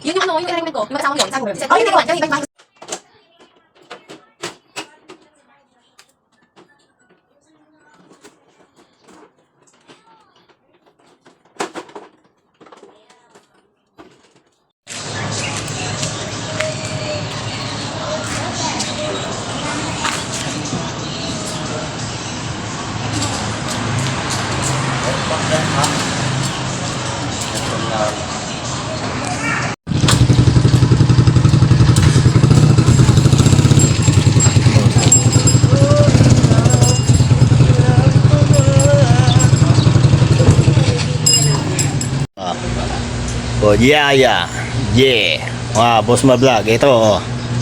Yun yung ano, yung arrangement ko, yung magkasama ko yun, sabi ko. Oh, hindi ko, hindi ko. Oh, yeah. Mga boss vlog, ito oh.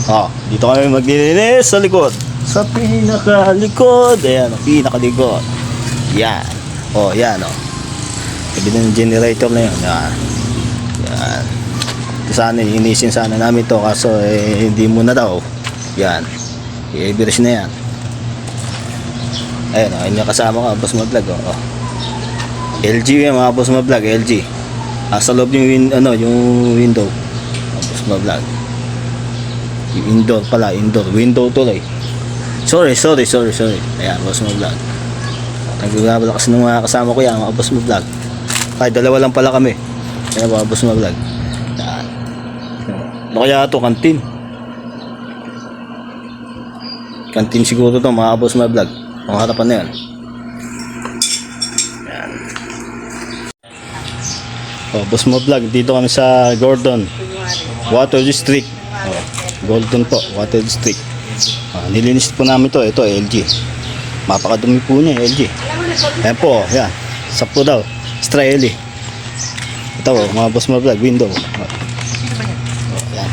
Oh, dito kami maglilinis sa likod. Sa pinakalikod. Ayan, pinakalikod. Yan. Oh, yan oh. Sabi ng generator na yun. Yan. Sana inisin sana namin to kaso hindi muna daw. Yan. I-everest na yan. Ayan oh, yung kasama ko, boss vlog oh. LG yung mga boss vlog, LG. Sa loob yung yung window. Tapos vlog. Yung indoor pala, window tuloy. Sorry. Ayan, boss vlog. Nagbabala kasi ng mga kasama ko yan, mga boss vlog. Ay, dalawa lang pala kami. Ayan, mga boss vlog. Ayan. Ano kaya ito? Kantin. Kantin siguro ito, mga boss vlog. Ang harapan na yan. Oh, boss vlog, dito kami sa Gordon Water District. Oh, Gordon po, Water District. Nilinis po namin to. Ito LG. Mapakadumi po niya LG. Ayan po, yan. Sakto daw. Israeli. Ito mga boss vlog, window. Oh, yan.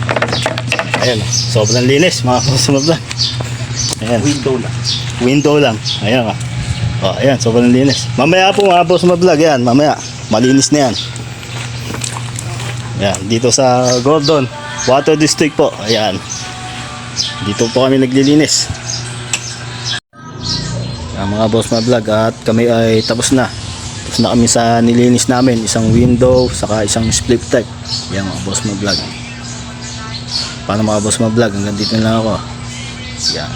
Ayan, sobrang linis mga boss vlog. Ayan. Window lang. Ayan ah. Oh, ayan, sobrang linis. Mamaya po mga boss vlog, yan, mamaya. Malinis na yan. Ayan, dito sa Gordon Water District po. Ayan. Dito po kami naglilinis. Ayan, mga boss vlog, at kami ay tapos na. Tapos na kami sa nilinis namin. Isang window, saka isang split type. Ayan mga boss vlog. Paano mga boss vlog? Hanggang dito na lang ako. Ayan.